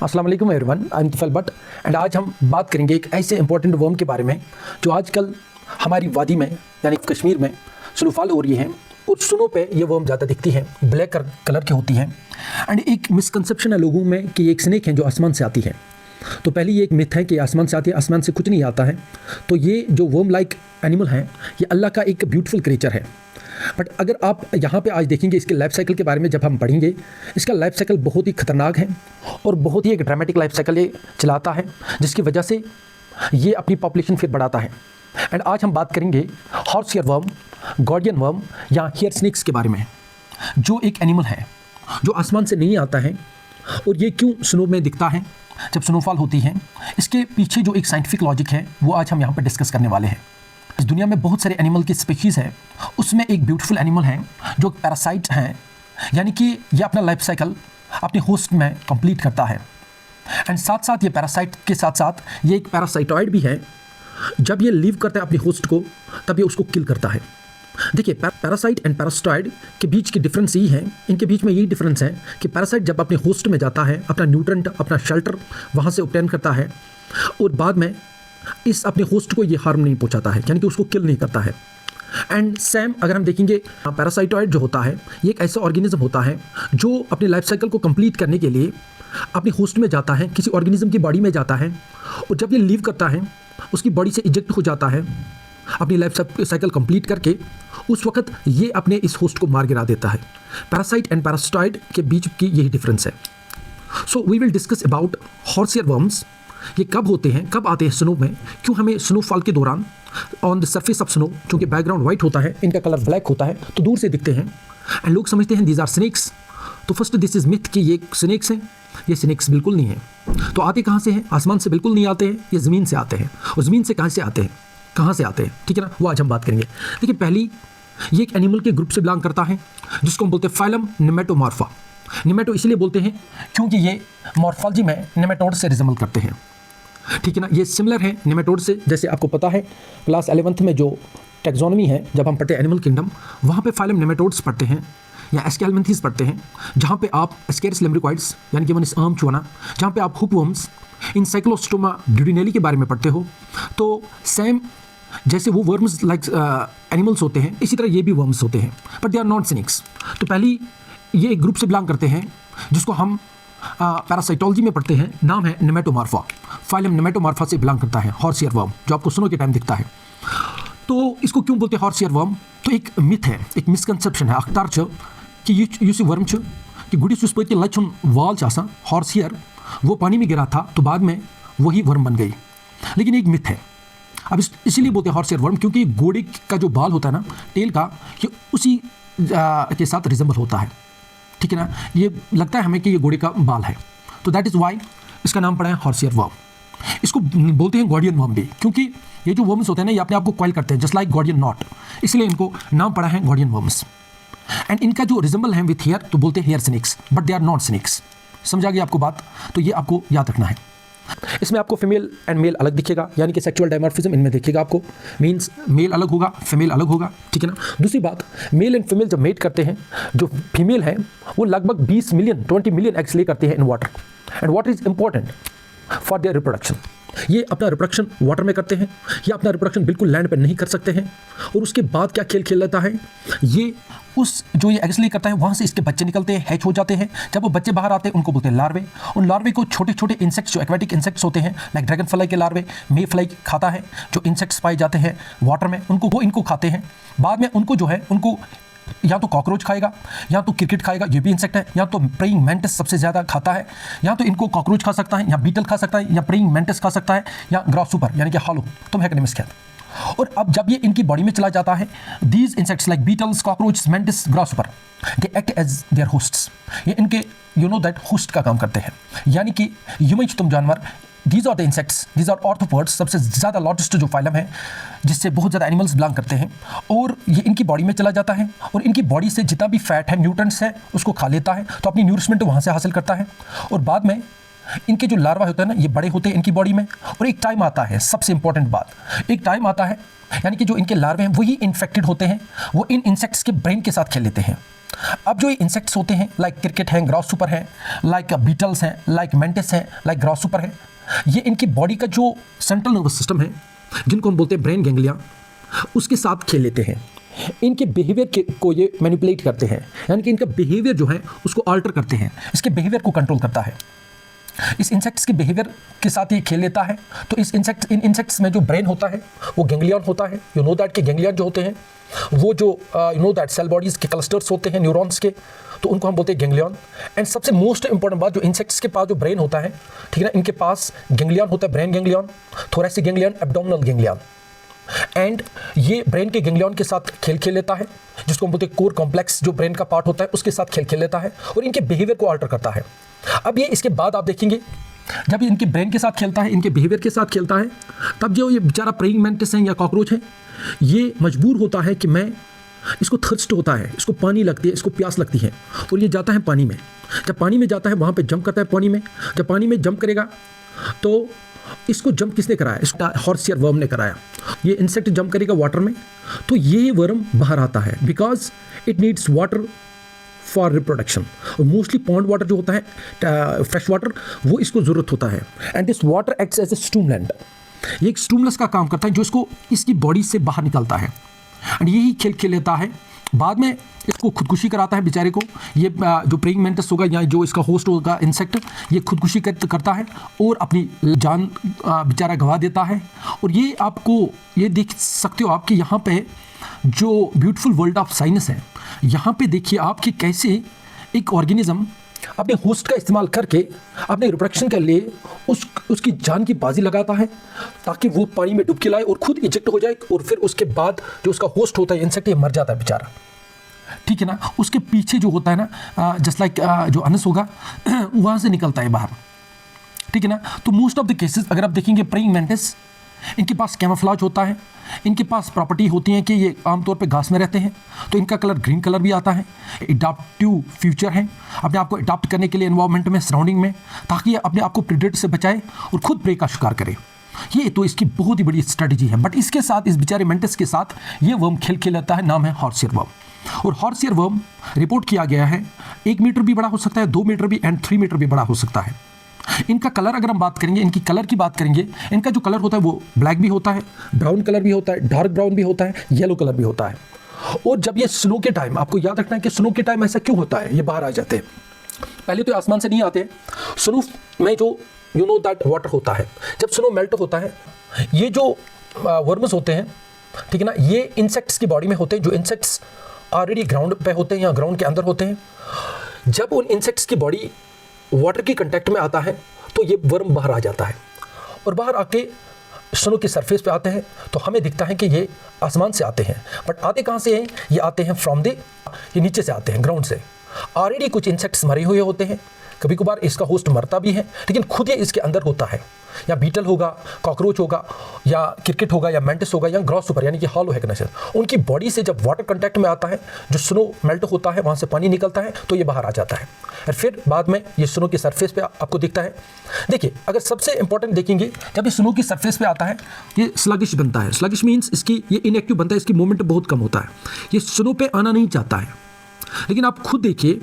अस्सलाम वालेकुम everyone, I am Tufail but and आज हम बात करेंगे एक ऐसे इंपॉर्टेंट वर्म के बारे में जो आजकल हमारी वादी में यानी कश्मीर में स्नोफॉल हो रही है और स्नो पे ये वर्म ज़्यादा दिखती है, ब्लैक कलर की होती है। एंड एक मिसकंसेप्शन है लोगों में कि एक स्नेक है जो आसमान से आती है। तो पहले ये एक मिथ है कि आसमान से आती है, आसमान से कुछ नहीं आता है। तो ये जो वर्म लाइक एनिमल है ये अल्लाह का एक ब्यूटीफुल क्रिएचर है। बट अगर आप यहाँ पे आज देखेंगे इसके लाइफ साइकिल के बारे में जब हम पढ़ेंगे, इसका लाइफ साइकिल बहुत ही खतरनाक है और बहुत ही एक ड्रामेटिक लाइफ साइकिल ये चलाता है, जिसकी वजह से ये अपनी पॉपुलेशन फिर बढ़ाता है। एंड आज हम बात करेंगे horse hair worm, guardian worm या हेयर स्नेक्स के बारे में, जो एक एनिमल है जो आसमान से नहीं आता है और ये क्यों स्नो में दिखता है जब स्नोफॉल होती है। इसके पीछे जो एक साइंटिफिक लॉजिक है वो आज हम यहाँ पर डिस्कस करने वाले हैं। इस दुनिया में बहुत सारे एनिमल की स्पीशीज़ है, उसमें एक ब्यूटीफुल एनिमल है जो पैरासाइट हैं, यानी कि ये अपना लाइफ साइकिल अपने होस्ट में कंप्लीट करता है। एंड साथ साथ ये पैरासाइट के साथ साथ ये एक पैरासाइटॉइड भी है। जब ये लीव करता है अपने होस्ट को तब ये उसको किल करता है। देखिए, पैरासाइट एंड पैरासाइटॉइड के बीच की डिफरेंस यही है, इनके बीच में यही डिफरेंस है कि पैरासाइट जब अपने होस्ट में जाता है अपना न्यूट्रेंट, अपना शेल्टर वहाँ से ऑब्टेन करता है और बाद में इस अपने होस्ट को ये हार्म नहीं पहुंचाता है, यानी कि उसको किल नहीं करता है। एंड सेम अगर हम देखेंगे पैरासाइटॉइड जो होता है ये एक ऐसा ऑर्गेनिज्म होता है जो अपनी लाइफ साइकिल को कंप्लीट करने के लिए अपने होस्ट में जाता है, किसी ऑर्गेनिज्म की बॉडी में जाता है और जब ये लीव करता है उसकी बॉडी से इजेक्ट हो जाता है अपनी लाइफ साइकिल कंप्लीट करके, उस वक्त ये अपने इस होस्ट को मार गिरा देता है। पैरासाइट एंड पैरासाइटॉइड के बीच की यही डिफरेंस है। So we will discuss about horse hair worms. ये कब होते हैं, कब आते हैं स्नो में, क्यों हमें स्नोफॉल के दौरान on the surface of snow, क्योंकि बैकग्राउंड वाइट होता है, इनका कलर ब्लैक होता है तो दूर से दिखते हैं एंड लोग समझते हैं दीज आर स्नेक्स। तो फर्स्ट दिस इज मिथ कि ये स्नेक्स हैं। ये स्नेक्स बिल्कुल नहीं है। तो आते कहाँ से हैं? आसमान से बिल्कुल नहीं आते हैं, ये ज़मीन से आते हैं। और ज़मीन से कहाँ से आते हैं, कहाँ से आते हैं, ठीक है ना, वो आज हम बात करेंगे। देखिए, पहली ये एक एनिमल के ग्रुप से बिलोंग करता है जिसको हम बोलते हैं फाइलम नेमेटोमॉर्फा। नेमेटो इसलिए बोलते हैं क्योंकि ये मॉर्फोलॉजी में नेमेटोड से रिजेंबल करते हैं, ठीक है ना। ये सिमिलर है नेमेटोड से। जैसे आपको पता है क्लास 11th में जो टेक्सोनॉमी है, जब हम पढ़ते हैं एनिमल किंगडम, वहाँ पे फाइलम नेमेटोड्स पढ़ते हैं या एस्केलमेंथीज पढ़ते हैं, जहाँ पे आप एस्केरिस लैम्ब्रिकॉइड्स यानी कि वन आर्म चूना, जहाँ पे आप हुकवर्म्स, इनसाइक्लोस्टोमा ड्यूडिनेली के बारे में पढ़ते हो। तो सेम जैसे वो वर्म्स लाइक एनिमल्स होते हैं, इसी तरह ये भी वर्म्स होते हैं, but they are not snakes. तो पहली ये एक ग्रुप से बिलोंग करते हैं जिसको हम पैरासाइटोलॉजी में पढ़ते हैं, नाम है नेमेटोमॉर्फा। फाइलम नेमेटोमॉर्फा से बिलोंग करता है हॉर्स ईयर वर्म, जो आपको स्नो के टाइम दिखता है। तो इसको क्यों बोलते हैं हॉर्स ईयर वर्म? तो एक मिथ है, एक मिसकंसेप्शन है अख्तार छ कि ये वर्म छ कि गुड़ी सुस्पत के लचुन वाल चासा हॉर्स ईयर, वो पानी में गिरा था तो बाद में वही वर्म बन गई, लेकिन एक मिथ है। अब इसीलिए बोलते हैं हॉर्स ईयर वर्म क्योंकि घोड़े का जो बाल होता है ना, टेल का, ये उसी के साथ रिजेंबल होता है, ठीक है ना। ये लगता है हमें कि ये घोड़े का बाल है, तो दैट इज़ वाई इसका नाम पड़ा है हॉर्स ईयर वर्म। इसको बोलते हैं गार्डियन वर्म भी, क्योंकि ये जो वर्म्स होते हैं ना ये अपने आप को कॉइल करते हैं जस्ट लाइक गार्डियन नॉट, इसलिए इनको नाम पड़ा है गार्डियन वर्म्स। एंड इनका जो रिजेंबल है विथ हेयर तो बोलते हैं hair snakes, but they are not snakes. समझा गया आपको बात? तो ये आपको याद रखना है। इसमें आपको फीमेल एंड मेल अलग दिखेगा, यानी कि सेक्सुअल डायमॉर्फिज्म इनमें दिखेगा आपको, मींस मेल अलग होगा, फीमेल अलग होगा, ठीक है ना। दूसरी बात, मेल एंड फीमेल जब मेट करते हैं, जो फीमेल है वो लगभग 20 मिलियन एग्स ले करते हैं in water. And water is important for their reproduction. ये अपना रिप्रोडक्शन वाटर में करते हैं, ये अपना रिप्रोडक्शन बिल्कुल लैंड पर नहीं कर सकते हैं। और उसके बाद क्या खेल खेल लेता है, ये उस जो ये एग्स ले करता है वहाँ से इसके बच्चे निकलते हैं, हैच हो जाते हैं। जब वो बच्चे बाहर आते हैं उनको बोलते हैं लार्वे। उन लार्वे को छोटे छोटे इंसेक्ट्स, जो एक्वेटिक इंसेक्ट्स होते हैं लाइक ड्रैगन फ्लाई के लार्वे, मे फ्लाई खाता है, जो इंसेक्ट्स पाए जाते हैं वाटर में, उनको वो इनको खाते हैं। बाद में उनको जो है उनको या तो कॉकरोच खाएगा या तो क्रिकेट खाएगा, ये भी इंसेक्ट है, या तो प्रेइंग मैंटिस सबसे ज़्यादा खाता है, या तो इनको कॉकरोच खा सकता है, या बीटल खा सकता है, या प्रेइंग मैंटिस खा सकता है, या ग्रासहॉपर यानी कि हालो, तुम है कि और अब जब ये इनकी बॉडी में चला जाता है, these insects like beetles, cockroach, mantis, grasshopper, they act as their hosts. ये इनके यू नो दैट होस्ट का काम करते हैं, यानी कि ह्यूमन तुम जानवर, these are the insects, these are arthropods, सबसे ज़्यादा लार्जेस्ट जो फाइलम है जिससे बहुत ज़्यादा एनिमल्स बिलोंग करते हैं। और ये इनकी बॉडी में चला जाता है और इनकी बॉडी से जितना भी फैट है, न्यूट्रेंट्स है, उसको खा लेता है, तो अपनी न्यूरिशमेंट वहाँ से हासिल करता है। और बाद में इनके जो लार्वा होते हैं ना, ये बड़े होते हैं इनकी बॉडी में, और एक टाइम आता है, सबसे इंपॉर्टेंट बात, एक टाइम आता है यानी कि जो इनके लार्वे हैं वही इन्फेक्टेड होते हैं, वो इन इंसेक्ट्स के ब्रेन के साथ खेल लेते हैं। अब जो ये इंसेक्ट्स होते हैं, लाइक क्रिकेट हैं, ग्रासहॉपर हैं, लाइक बीटल्स हैं, लाइक मेंटिस हैं, लाइक ग्रासहॉपर हैं, ये इनकी बॉडी का जो सेंट्रल नर्वस सिस्टम है, जिनको हम बोलते हैं ब्रेन गैंग्लिया, उसके साथ खेल लेते हैं। इनके बिहेवियर को ये मैनिपुलेट करते हैं, यानी कि इनका बिहेवियर जो है उसको अल्टर करते हैं, इसके बिहेवियर को कंट्रोल करता है। इस इंसेक्ट्स के बिहेवियर के साथ ये खेल लेता है। तो इन इंसेक्ट्स में जो ब्रेन होता है वो गैंग्लियन होता है। यू नो दैट के गैंग्लियन जो होते हैं वो जो you know that cell bodies के क्लस्टर्स होते हैं न्यूरॉन्स के, तो उनको हम बोलते हैं गैंग्लियन। एंड सबसे मोस्ट इंपॉर्टेंट बात, जो इंसेक्ट्स के पास जो ब्रेन होता है, ठीक है ना, इनके पास गैंग्लियन होता है, brain ganglion, thoracic ganglion, abdominal ganglion. And ये ब्रेन के गैंग्लियन के साथ खेल लेता है, जिसको हम बोलते हैं कोर कॉम्प्लेक्स जो ब्रेन का पार्ट होता है उसके साथ खेल लेता है और इनके बिहेवियर को अल्टर करता है। अब ये इसके बाद आप देखेंगे जब ये इनके ब्रेन के साथ खेलता है, इनके बिहेवियर के साथ खेलता है, तब जो ये बेचारा प्रेइंग मैंटिस है या कॉकरोच है, ये मजबूर होता है कि मैं, इसको थर्स्ट होता है, इसको पानी लगती है, इसको प्यास लगती है, और ये जाता है पानी में। जब पानी में जाता है वहाँ पे जंप करता है पानी में। जब पानी में जंप करेगा तो इसको जंप किसने कराया? इसको हॉर्सियर वर्म ने कराया। ये इंसेक्ट जंप करेगा वाटर में तो ये वर्म बाहर आता है, because it needs water for reproduction. और मोस्टली पॉन्ड वाटर जो होता है, फ्रेश वाटर, वो इसको ज़रूरत होता है। And this water acts as a stimulant. ये एक स्टूमलस का काम करता है जो इसको इसकी बॉडी से बाहर निकलता है, एंड यही खेल लेता है। बाद में इसको खुदकुशी कराता है बेचारे को। ये जो प्रेइंग मैंटिस होगा या जो इसका होस्ट होगा इंसेक्ट, ये खुदकुशी करता है और अपनी जान बेचारा गंवा देता है। और ये आपको ये देख सकते हो आपके यहाँ पे जो ब्यूटीफुल वर्ल्ड ऑफ साइंस है, यहाँ पे देखिए आप कि कैसे एक ऑर्गेनिज्म अपने होस्ट का इस्तेमाल करके अपने रिप्रोडक्शन के लिए उसकी जान की बाजी लगाता है, ताकि वो पानी में डुबकी लाए और खुद इजेक्ट हो जाए, और फिर उसके बाद जो उसका होस्ट होता है इंसेक्ट, ये मर जाता है बेचारा, ठीक है ना। उसके पीछे जो होता है ना, जस्ट लाइक जो अनस होगा वहाँ से निकलता है बाहर, ठीक है ना। तो मोस्ट ऑफ द केसेस अगर आप देखेंगे प्रेइंग मैंटिस, इनके पास कैमोफ्लेज होता है, इनके पास प्रॉपर्टी होती है कि ये आमतौर पे घास में रहते हैं, तो इनका कलर ग्रीन कलर भी आता है। एडाप्टिव फ्यूचर है, अपने आप को अडॉप्ट करने के लिए एनवायरनमेंट में, सराउंडिंग में, ताकि ये अपने आप को प्रेडेटर से बचाए और खुद प्रे का शिकार करे। ये तो इसकी बहुत ही बड़ी स्ट्रेटजी है। बट इसके साथ, इस बेचारे मेंटिस के साथ ये वर्म खेल लेता है, नाम है हॉर्सियर वर्म। और हॉर्सियर वर्म रिपोर्ट किया गया है 1 मीटर भी बड़ा हो सकता है, 2 मीटर भी, एंड 3 मीटर भी बड़ा हो सकता है। इनका कलर अगर हम बात करेंगे, इनकी कलर की बात करेंगे, इनका जो कलर होता है वो ब्लैक भी होता है, ब्राउन कलर भी होता है, डार्क ब्राउन भी होता है, येलो कलर भी होता है। और जब ये स्नो के टाइम, आपको याद रखना है कि स्नो के टाइम ऐसा क्यों होता है, ये बाहर आ जाते हैं। पहले तो आसमान से नहीं आते, स्नो में जो यू नो दैट वाटर होता है, जब स्नो मेल्ट होता है, ये जो वर्म्स होते हैं, ठीक है ना, ये इंसेक्ट्स की बॉडी में होते हैं, जो इंसेक्ट्स ऑलरेडी ग्राउंड पे होते हैं या ग्राउंड के अंदर होते हैं। जब उन इंसेक्ट्स की बॉडी वाटर के कांटेक्ट में आता है तो ये वर्म बाहर आ जाता है, और बाहर आके स्नो की सरफेस पे आते हैं, तो हमें दिखता है कि ये आसमान से आते हैं। बट आते कहाँ से हैं? ये आते हैं फ्रॉम द, ये नीचे से आते हैं, ग्राउंड से। ऑलरेडी कुछ इंसेक्ट्स मरे हुए होते हैं, कभी कभार इसका होस्ट मरता भी है, लेकिन खुद ये इसके अंदर होता है। या बीटल होगा, कॉकरोच होगा, या क्रिकेट होगा, या मेंटिस होगा, या ग्रासहॉपर यानी कि हॉलो हैगनेसर, उनकी बॉडी से जब वाटर कांटेक्ट में आता है, जो स्नो मेल्ट होता है, वहाँ से पानी निकलता है, तो ये बाहर आ जाता है। और फिर बाद में ये स्नो की सरफेस पे आपको दिखता है। देखिए, अगर सबसे इंपॉर्टेंट देखेंगे, जब ये स्नो की सरफेस पे आता है, ये स्लगिश बनता है। स्लगिश मीन्स इसकी ये इनएक्टिव बनता है, इसकी मूवमेंट बहुत कम होता है, ये स्नो पे आना नहीं चाहता है। लेकिन आप खुद देखिए,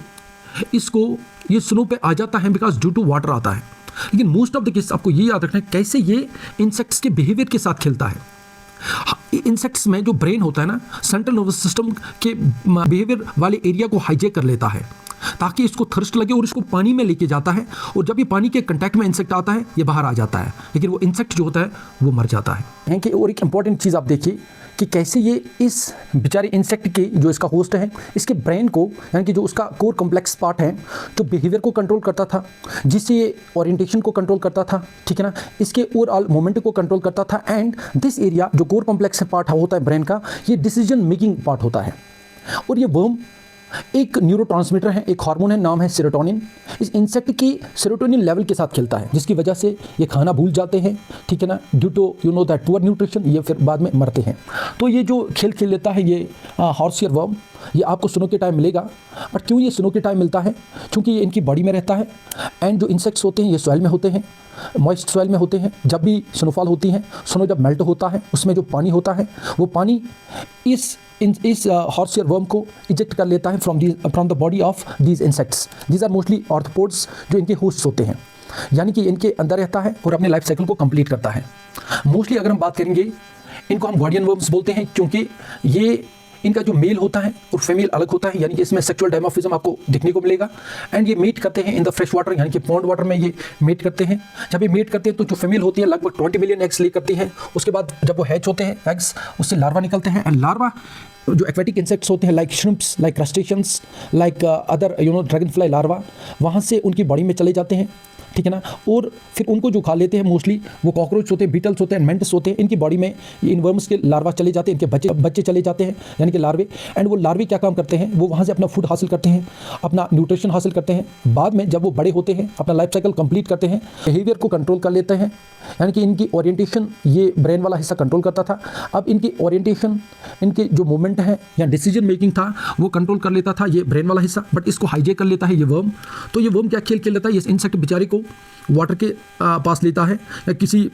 इसको ये स्नो पे आ जाता है बिकॉज ड्यू टू वाटर आता है। लेकिन मोस्ट ऑफ द केस आपको ये याद रखना है कैसे ये इंसेक्ट्स के बिहेवियर के साथ खेलता है। इंसेक्ट्स में जो ब्रेन होता है ना, सेंट्रल नर्वस सिस्टम के बिहेवियर वाले एरिया को हाईजैक कर लेता है, ताकि इसको थर्स्ट लगे और इसको पानी में लेके जाता है। और जब ये पानी के कांटेक्ट में इंसेक्ट आता है, ये बाहर आ जाता है, लेकिन वो इंसेक्ट जो होता है वो मर जाता है। और एक इंपॉर्टेंट चीज़ आप देखिए कि कैसे ये इस बेचारे इंसेक्ट के जो इसका होस्ट है, इसके ब्रेन को, यानी कि जो उसका कोर कॉम्प्लेक्स पार्ट है, जो बिहेवियर को कंट्रोल करता था, जिससे ये ओरिएंटेशन को कंट्रोल करता था, ठीक है ना, इसके ओवरऑल मोमेंट को कंट्रोल करता था। एंड दिस एरिया जो कोर कॉम्प्लेक्स पार्ट होता है ब्रेन का, ये डिसीजन मेकिंग पार्ट होता है। और ये वर्म एक न्यूरोट्रांसमीटर है, एक हार्मोन है, नाम है सेरोटोनिन। इस इंसेक्ट की सेरोटोनिन लेवल के साथ खेलता है, जिसकी वजह से ये खाना भूल जाते हैं, ठीक है ना, due to you know that poor nutrition, ये फिर बाद में मरते हैं। तो ये जो खेल लेता है ये हॉर्स ईयर वर्म, ये आपको स्नो के टाइम मिलेगा। बट क्यों ये स्नो के टाइम मिलता है? क्योंकि ये इनकी बॉडी में रहता है। एंड जो इंसेक्ट्स होते हैं ये सॉइल में होते हैं, मॉइस्ट सॉइल में होते हैं। जब भी स्नोफॉल होती है, स्नो जब मेल्ट होता है, उसमें जो पानी होता है वो पानी इस हॉर्स ईयर वर्म को इजेक्ट कर लेता है from the body of these insects. These are mostly arthropods, जो इनके होस्ट होते हैं, यानी कि इनके अंदर रहता है और अपने लाइफ साइकिल को कंप्लीट करता है। मोस्टली अगर हम बात करेंगे, इनको हम गार्डियन वर्म्स बोलते हैं, क्योंकि ये इनका जो मेल होता है और फीमेल अलग होता है, यानी कि इसमें सेक्सुअल डायमॉर्फिज्म आपको देखने को मिलेगा। एंड ये मीट करते हैं इन द फ्रेश वाटर, यानी कि पॉन्ड वाटर में ये मीट करते हैं। जब ये मीट करते हैं तो जो फीमेल होती है लगभग 20 मिलियन एग्स ले करती है। उसके बाद जब वो हैच होते हैं एग्स, उससे लार्वा निकलते हैं। एंड लार्वा जो एक्वेटिक इंसेक्ट्स होते हैं, like shrimps, like crustaceans, like other dragon fly larva, वहाँ से उनकी बॉडी में चले जाते हैं, ठीक है ना। और फिर उनको जो खा लेते हैं मोस्टली वो कॉकरोच होते हैं, बीटल्स होते हैं, मेंटिस होते हैं। इनकी बॉडी में इन वर्म्स के लार्वा चले जाते हैं, इनके बच्चे चले जाते हैं, यानी कि लार्वे। एंड वो लार्वे क्या काम करते हैं, वो वहाँ से अपना फूड हासिल करते हैं, अपना न्यूट्रिशन हासिल करते हैं। बाद में जब वो बड़े होते हैं, अपना लाइफ साइकिल कंप्लीट करते हैं, बिहेवियर को कंट्रोल कर लेते हैं, यानी कि इनकी ओरिएंटेशन ये ब्रेन वाला हिस्सा कंट्रोल करता था। अब इनकी ओरिएंटेशन, इनके जो मूवमेंट है या डिसीजन मेकिंग था, वो कंट्रोल कर लेता था ये ब्रेन वाला हिस्सा। बट इसको हाईजेक कर लेता है ये वर्म। तो ये वर्म क्या खेल लेता है, ये इंसेक्ट बेचारे को वाटर के पास लेता है, या किसी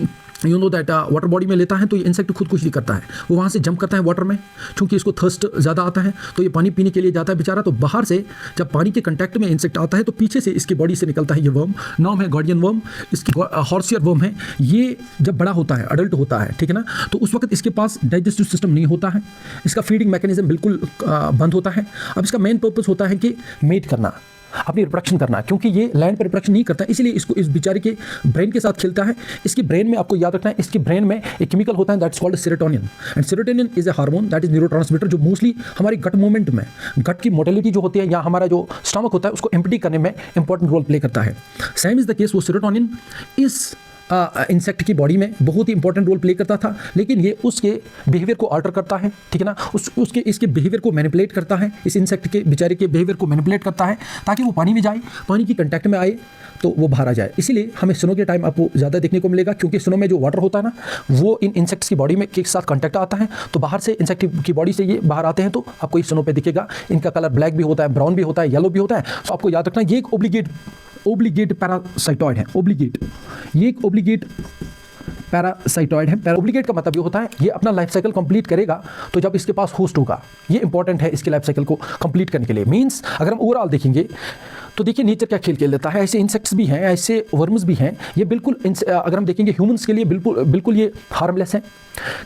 you know that water body में लेता है। तो ये इंसेक्ट खुदकुशी करता है, वो वहाँ से जंप करता है वाटर में, क्योंकि इसको थर्स्ट ज़्यादा आता है, तो ये पानी पीने के लिए जाता है बेचारा। तो बाहर से जब पानी के कंटेक्ट में इंसेक्ट आता है, तो पीछे से इसकी बॉडी से निकलता है ये वर्म, नाम है गार्डियन वर्म। इसकी हॉर्स ईयर वर्म है। ये जब बड़ा होता है, अडल्ट होता है, ठीक है ना, तो उस वक्त इसके पास डाइजेस्टिव सिस्टम नहीं होता है, इसका फीडिंग मैकेनिज्म बिल्कुल बंद होता है। अब इसका मेन पर्पस होता है कि मेट करना, अपनी रिप्रोडक्शन करना, क्योंकि ये लैंड पर रिप्रोडक्शन नहीं करता, इसलिए इसको इस बेचारे के ब्रेन के साथ खेलता है। इसकी ब्रेन में आपको याद रखना है, इसकी ब्रेन में एक केमिकल होता है that's called serotonin. And serotonin is a hormone that is neurotransmitter, जो मोस्टली हमारी गट मूवमेंट में, गट की मोटिलिटी जो होती है या हमारा जो स्टमक होता है उसको एम्प्टी करने में इंपॉर्टेंट रोल प्ले करता है। सेम इज द केस, वो सेरोटोनिन इस इंसेक्ट की बॉडी में बहुत ही इंपॉर्टेंट रोल प्ले करता था, लेकिन ये उसके बिहेवियर को अल्टर करता है, ठीक है ना, उसके इसके बिहेवियर को मैनिपुलेट करता है, इस इंसेक्ट के बेचारे के बिहेवियर को मैनिपुलेट करता है, ताकि वो पानी में जाए, पानी की कंटेक्ट में आए तो वो बाहर आ जाए। इसीलिए हमें स्नो के टाइम आपको ज़्यादा देखने को मिलेगा, क्योंकि स्नो में जो वाटर होता है ना, वो इन इंसेक्ट्स की बॉडी में के साथ कांटेक्ट आता है, तो बाहर से इंसेक्ट की बॉडी से ये बाहर आते हैं, तो आपको इस स्नो पे दिखेगा। इनका कलर ब्लैक भी होता है, ब्राउन भी होता है, येलो भी होता है। तो आपको याद रखना, ये एक ओब्लिगेट पैरासाइटॉइड है। ये एक ओब्लिगेट पैरासाइटॉइड है। ओब्लिगेट का मतलब ये होता है ये अपना लाइफ साइकिल कंप्लीट करेगा तो जब इसके पास होस्ट होगा। ये इंपॉर्टेंट है इसके लाइफ साइकिल को कंप्लीट करने के लिए। मींस अगर हम ओवरऑल देखेंगे तो देखिए नेचर क्या खेल लेता है। ऐसे इंसेक्ट्स भी हैं, ऐसे वर्म्स भी हैं, ये बिल्कुल अगर हम देखेंगे ह्यूमंस के लिए बिल्कुल ये हार्मलेस हैं।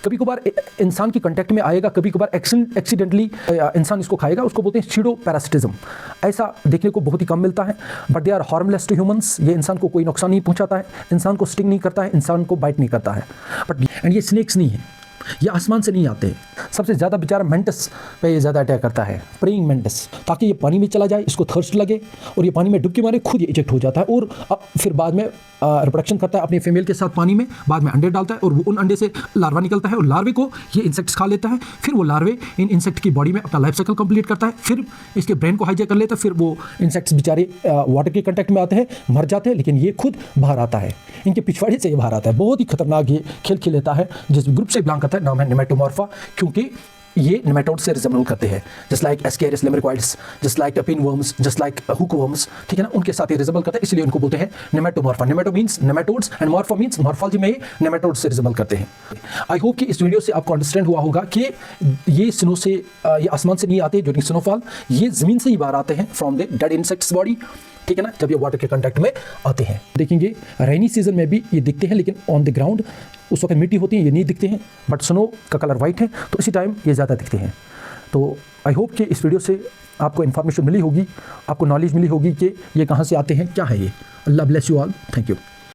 कभी कभार इंसान की कांटेक्ट में आएगा, कभी कभार एक्सीडेंटली इंसान इसको खाएगा, उसको बोलते हैं सीडो पैरासिटिज्म। ऐसा देखने को बहुत ही कम मिलता है, but they are harmless to humans. ये इंसान को कोई नुकसान नहीं पहुंचाता है, इंसान को स्टिंग नहीं करता है, इंसान को बाइट नहीं करता है। बट एंड ये स्नेक्स नहीं है, ये आसमान से नहीं आते। सबसे ज़्यादा बेचारा मेंटिस पे ये ज़्यादा अटैक करता है, प्रेइंग मेंटिस, ताकि ये पानी में चला जाए, इसको थर्स्ट लगे और ये पानी में डुबकी मारे खुद ये इजेक्ट हो जाता है और फिर बाद में रिप्रोडक्शन करता है अपनी फीमेल के साथ पानी में, बाद में अंडे डालता है और उन अंडे से लार्वा निकलता है और लार्वे को ये इंसेक्ट्स खा लेता है। फिर वो लार्वे इन इंसेक्ट की बॉडी में अपना लाइफ साइकिल कंप्लीट करता है, फिर इसके ब्रेन को हाईजेक कर लेता है, फिर वो इंसेक्ट्स बेचारे वाटर के कंटेक्ट में आते हैं, मर जाते हैं, लेकिन ये खुद बाहर आता है, इनके पिछवाड़े से ये बाहर आता है। बहुत ही खतरनाक ये खेल लेता है, जिस ग्रुप से बिलोंग करता है, नाम है नेमेटोमॉर्फा, क्योंकि ये नेमेटोड से रिजेंबल करते हैं, just like Ascaris lumbricoides, just like pinworms, just like hookworms, ठीक है ना, उनके साथ ये रिजेंबल करते हैं, इसलिए उनको बोलते हैं Nematomorpha. Nemato means nematodes and morpha means morphology में ये नेमेटोड से रिजेंबल करते हैं। आई होप कि इस वीडियो से आपको अंडरस्टैंड हुआ होगा कि ये स्नो से, ये आसमान से नहीं आते ड्यूरिंग स्नोफॉल, ये ज़मीन से ही बाहर आते हैं from the dead insects body, ठीक है ना, जब ये वाटर के कांटेक्ट में आते हैं। देखेंगे रेनी सीजन में भी ये दिखते हैं, लेकिन ऑन द ग्राउंड उस वक्त मिट्टी होती है, ये नहीं दिखते हैं, बट स्नो का कलर वाइट है तो इसी टाइम ये ज़्यादा दिखते हैं। तो आई होप कि इस वीडियो से आपको इन्फॉर्मेशन मिली होगी, आपको नॉलेज मिली होगी कि ये कहाँ से आते हैं, क्या है ये। अल्लाह bless you all, thank you.